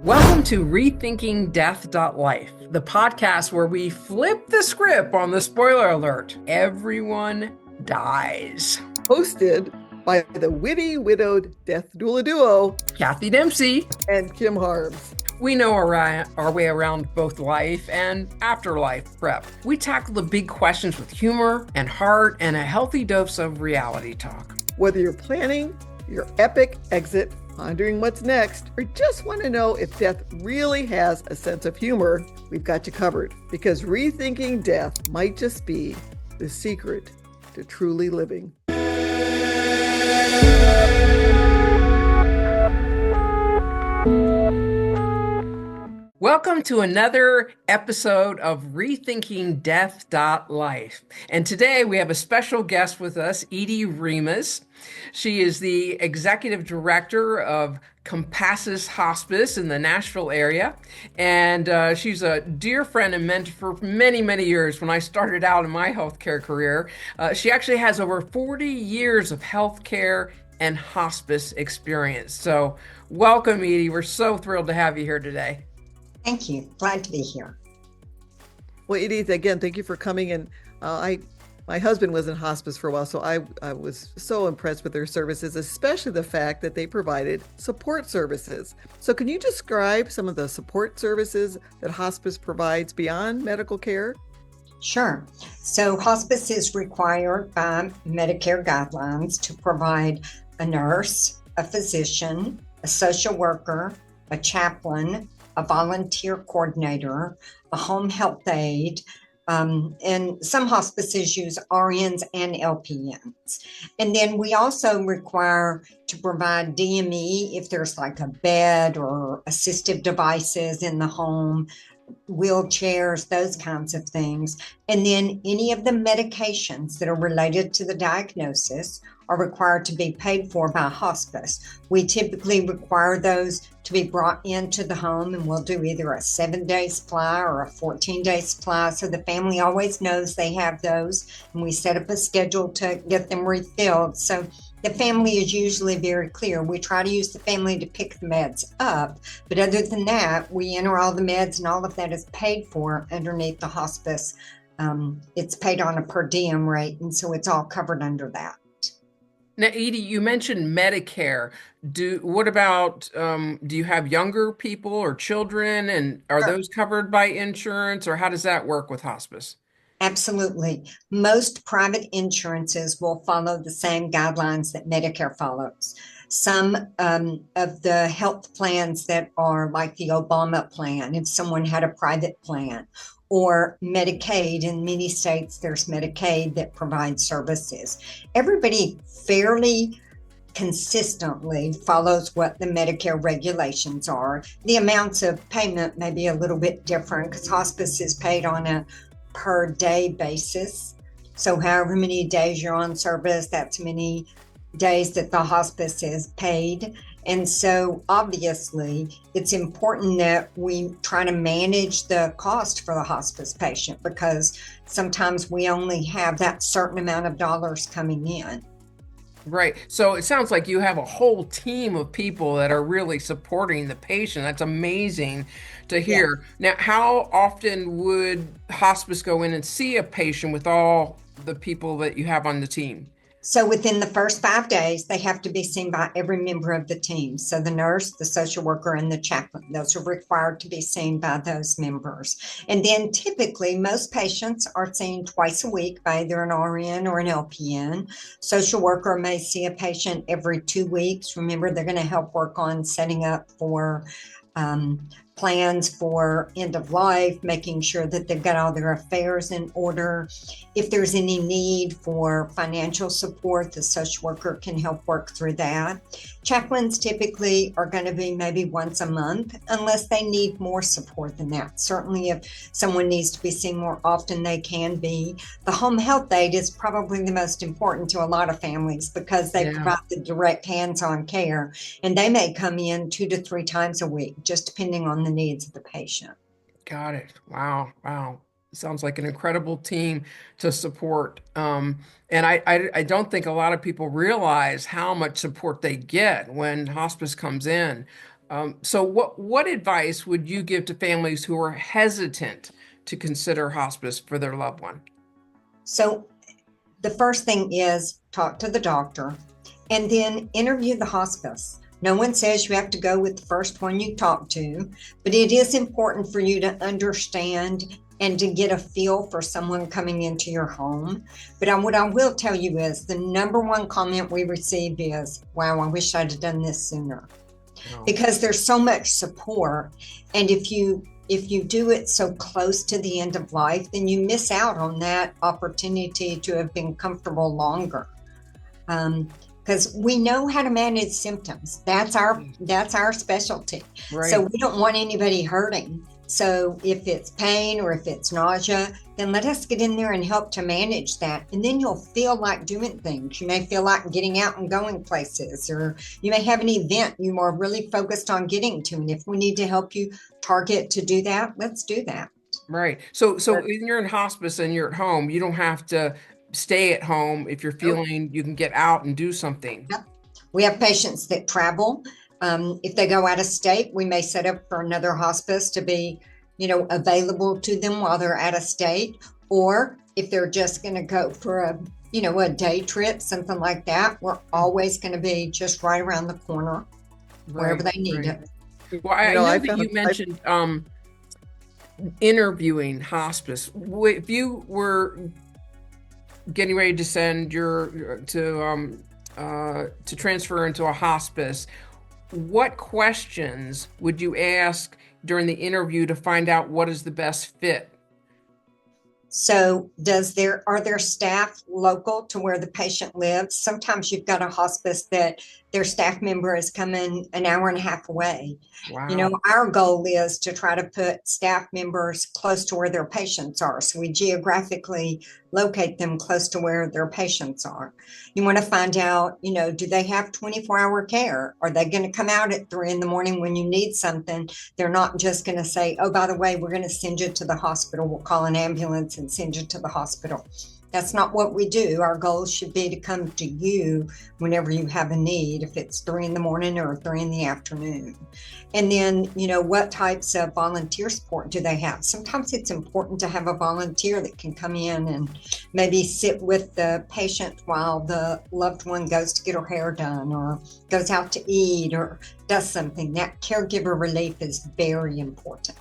Welcome to Rethinking Death.Life, the podcast where we flip the script on the spoiler alert. Everyone dies. Hosted by the witty widowed death doula duo, Kathy Dempsey and Kim Harbs. We know our way around both life and afterlife prep. We tackle the big questions with humor and heart and a healthy dose of reality talk. Whether you're planning your epic exit, pondering what's next, or just want to know if death really has a sense of humor, we've got you covered. Because rethinking death might just be the secret to truly living. Welcome to another episode of Rethinking Death.Life. And today we have a special guest with us, Edie Remus. She is the executive director of Hospice in the Nashville area. And she's a dear friend and mentor for many, many years. When I started out in my healthcare career, she actually has over 40 years of healthcare and hospice experience. So welcome, Edie. We're so thrilled to have you here today. Thank you. Glad to be here. Well, Edith, again, thank you for coming. And my husband was in hospice for a while, so I was so impressed with their services, especially the fact that they provided support services. So can you describe some of the support services that hospice provides beyond medical care? Sure. So hospice is required by Medicare guidelines to provide a nurse, a physician, a social worker, a chaplain, a volunteer coordinator, a home health aide, and some hospices use RNs and LPNs. And then we also require to provide DME if there's like a bed or assistive devices in the home, wheelchairs, those kinds of things. And then any of the medications that are related to the diagnosis are required to be paid for by hospice. We typically require those to be brought into the home, and we'll do either a 7-day supply or a 14-day supply. So the family always knows they have those, and we set up a schedule to get them refilled. So the family is usually very clear. We try to use the family to pick the meds up, but other than that, we enter all the meds and all of that is paid for underneath the hospice. It's paid on a per diem rate, and so it's all covered under that. Now, Edie, you mentioned Medicare. What about, do you have younger people or children, and are Sure. those covered by insurance, or how does that work with hospice? Absolutely. Most private insurances will follow the same guidelines that Medicare follows. Some of the health plans that are like the Obama plan, if someone had a private plan, or Medicaid, in many states there's Medicaid that provides services. Everybody fairly consistently follows what the Medicare regulations are. The amounts of payment may be a little bit different because hospice is paid on a per day basis. So however many days you're on service, that's many days that the hospice is paid. And so obviously it's important that we try to manage the cost for the hospice patient, because sometimes we only have that certain amount of dollars coming in. Right. So it sounds like you have a whole team of people that are really supporting the patient. That's amazing to hear. Now, how often would hospice go in and see a patient with all the people that you have on the team? So within the first 5 days, they have to be seen by every member of the team. So the nurse, the social worker, and the chaplain, those are required to be seen by those members. And then typically most patients are seen twice a week by either an RN or an LPN. Social worker may see a patient every 2 weeks. Remember, they're going to help work on setting up for plans for end of life, making sure that they've got all their affairs in order. If there's any need for financial support, the social worker can help work through that. Chaplains typically are going to be maybe once a month, unless they need more support than that. Certainly if someone needs to be seen more often, they can be. The home health aide is probably the most important to a lot of families, because they provide the direct hands-on care, and they may come in 2 to 3 times a week, just depending on the needs of the patient. Got it. Wow. Wow. Sounds like an incredible team to support. And I don't think a lot of people realize how much support they get when hospice comes in. So what advice would you give to families who are hesitant to consider hospice for their loved one? So the first thing is talk to the doctor and then interview the hospice. No one says you have to go with the first one you talk to, but it is important for you to understand and to get a feel for someone coming into your home. But what I will tell you is the number one comment we receive is, wow, I wish I'd have done this sooner. Oh, Because there's so much support. And if you do it so close to the end of life, then you miss out on that opportunity to have been comfortable longer. Because we know how to manage symptoms. That's our specialty. right. So we don't want anybody hurting. So if it's pain or if it's nausea, then let us get in there and help to manage that. And then you'll feel like doing things. You may feel like getting out and going places, or you may have an event you are really focused on getting to. And if we need to help you target to do that, let's do that. Right. So when you're in hospice and you're at home, you don't have to stay at home. If you're Nope. feeling, you can get out and do something. Yep. We have patients that travel. If they go out of state, we may set up for another hospice to be, available to them while they're out of state. Or if they're just going to go for a day trip, something like that, we're always going to be just right around the corner wherever Right, they need right. it. Well, I You know, know I that found you mentioned interviewing hospice. If you were getting ready to send to transfer into a hospice, what questions would you ask during the interview to find out what is the best fit? So are there staff local to where the patient lives? Sometimes you've got a hospice that their staff member is coming an hour and a half away. Wow. Our goal is to try to put staff members close to where their patients are. So we geographically locate them close to where their patients are. You want to find out, do they have 24-hour care? Are they going to come out at 3 a.m. when you need something? They're not just going to say, oh, by the way, we're going to send you to the hospital. We'll call an ambulance and send you to the hospital. That's not what we do. Our goal should be to come to you whenever you have a need, if it's 3 a.m. or 3 p.m. And then, what types of volunteer support do they have? Sometimes it's important to have a volunteer that can come in and maybe sit with the patient while the loved one goes to get her hair done or goes out to eat or does something. That caregiver relief is very important.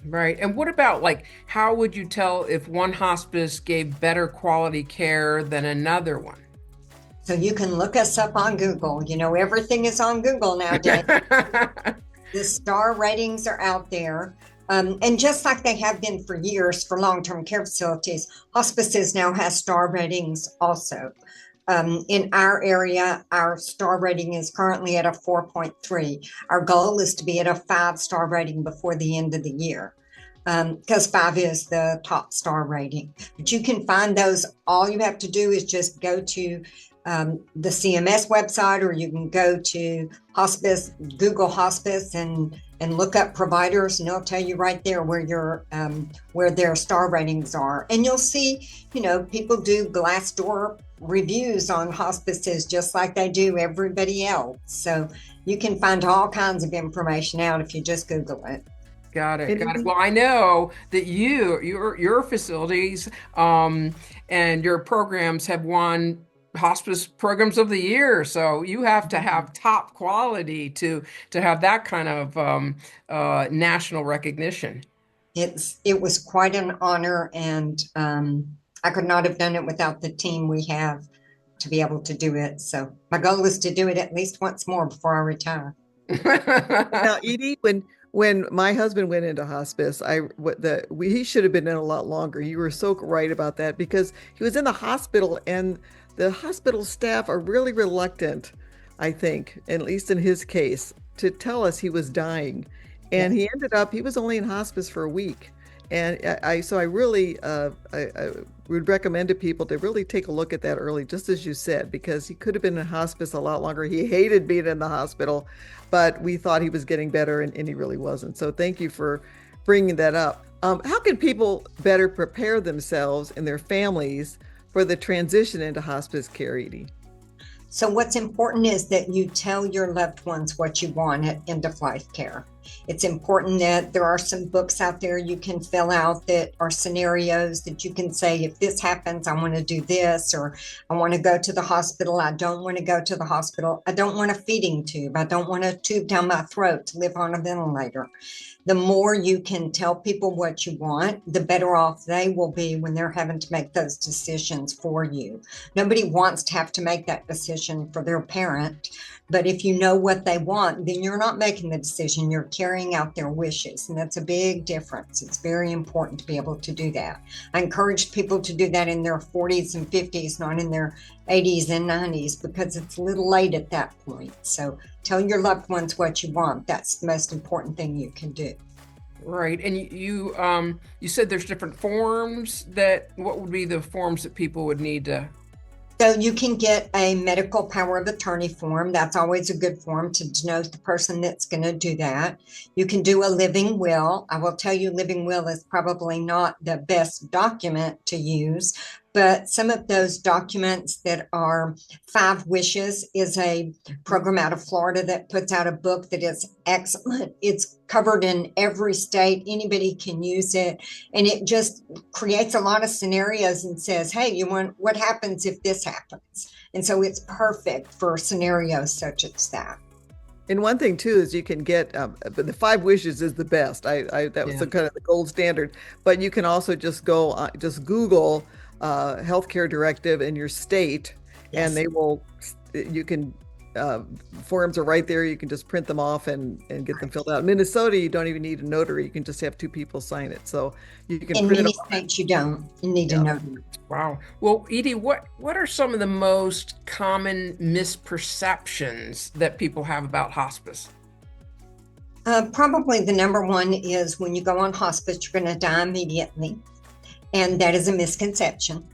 Right. And what about, like, how would you tell if one hospice gave better quality care than another one? So you can look us up on Google. Everything is on Google nowadays. The star ratings are out there. And just like they have been for years for long-term care facilities, hospices now has star ratings also. In our area, our star rating is currently at a 4.3. Our goal is to be at a 5-star rating before the end of the year, because 5 is the top star rating. But you can find those. All you have to do is just go to the CMS website, or you can go to hospice, Google hospice, and look up providers, and they'll tell you right there where their star ratings are. And you'll see, people do Glassdoor reviews on hospices just like they do everybody else. So you can find all kinds of information out if you just Google it. Got it. Got it. Well, I know that your facilities and your programs have won Hospice Programs of the Year. So you have to have top quality to have that kind of national recognition. It was quite an honor, and I could not have done it without the team we have to be able to do it. So my goal is to do it at least once more before I retire. Now, Edie, when my husband went into hospice, he should have been in a lot longer. You were so right about that, because he was in the hospital and the hospital staff are really reluctant, I think, at least in his case, to tell us he was dying. And he was only in hospice for a week. And I really I would recommend to people to really take a look at that early, just as you said, because he could have been in hospice a lot longer. He hated being in the hospital, but we thought he was getting better, and he really wasn't. So thank you for bringing that up. How can people better prepare themselves and their families for the transition into hospice care, Edie? So, what's important is that you tell your loved ones what you want at end of life care. It's important that there are some books out there you can fill out that are scenarios that you can say, if this happens, I want to do this, or I want to go to the hospital. I don't want to go to the hospital. I don't want a feeding tube. I don't want a tube down my throat to live on a ventilator. The more you can tell people what you want, the better off they will be when they're having to make those decisions for you. Nobody wants to have to make that decision for their parent. But if you know what they want, then you're not making the decision, you're carrying out their wishes. And that's a big difference. It's very important to be able to do that. I encourage people to do that in their 40s and 50s, not in their 80s and 90s, because it's a little late at that point. So tell your loved ones what you want. That's the most important thing you can do. Right. And you said there's different forms what would be the forms that people would need to? So you can get a medical power of attorney form. That's always a good form to denote the person that's going to do that. You can do a living will. I will tell you, living will is probably not the best document to use, but some of those documents that are 5 Wishes is a program out of Florida that puts out a book that is excellent. It's covered in every state. Anybody can use it. And it just creates a lot of scenarios and says, hey, what happens if this happens? And so it's perfect for scenarios such as that. And one thing too is you can get the 5 Wishes is the best. That was the kind of the gold standard. But you can also just go just Google healthcare directive in your state, Yes. and you can forms are right there. You can just print them off and get them filled out. In Minnesota, you don't even need a notary. You can just have 2 people sign it. So you can In print many it off. states, you don't. You need to know. Wow. Well, Edie, what are some of the most common misperceptions that people have about hospice? Probably the number one is when you go on hospice, you're going to die immediately. And that is a misconception.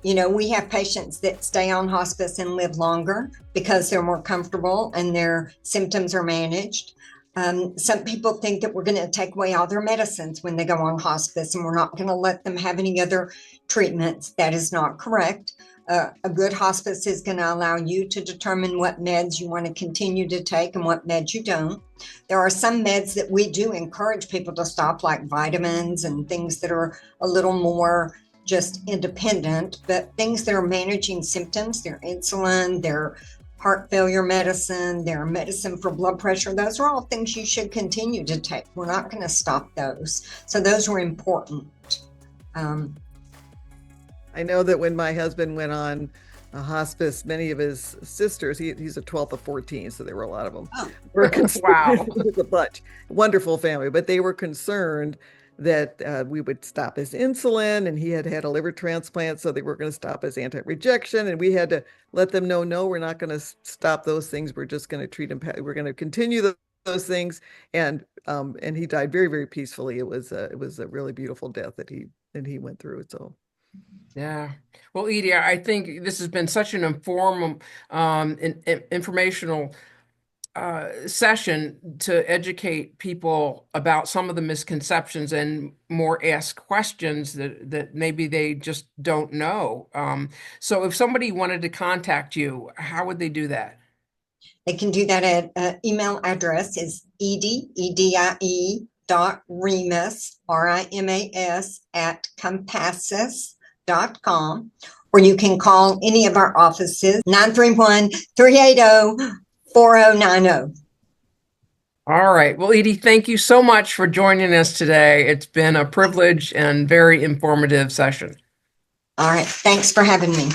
We have patients that stay on hospice and live longer because they're more comfortable and their symptoms are managed. Some people think that we're going to take away all their medicines when they go on hospice and we're not going to let them have any other treatments. That is not correct. A good hospice is going to allow you to determine what meds you want to continue to take and what meds you don't. There are some meds that we do encourage people to stop, like vitamins and things that are a little more just independent, but things that are managing symptoms, their insulin, their heart failure medicine, their medicine for blood pressure, those are all things you should continue to take. We're not going to stop those. So those were important. I know that when my husband went on a hospice, many of his sisters, he's a 12th of 14, so there were a lot of them. Oh. Were concerned. Wow. It was a bunch. Wonderful family, but they were concerned that we would stop his insulin, and he had had a liver transplant, so they were going to stop his anti-rejection, and we had to let them know, no, we're not going to stop those things. We're just going to treat him. We're going to continue those things, and he died very, very peacefully. It was a really beautiful death that he went through. So. Yeah. Well, Edie, I think this has been such an informational session to educate people about some of the misconceptions and more ask questions that maybe they just don't know. So if somebody wanted to contact you, how would they do that? They can do that at email address is edie.remus, RIMAS, at compassus.com, or you can call any of our offices, 931-380-4090. All right. Well, Edie, thank you so much for joining us today. It's been a privilege and very informative session. All right. Thanks for having me.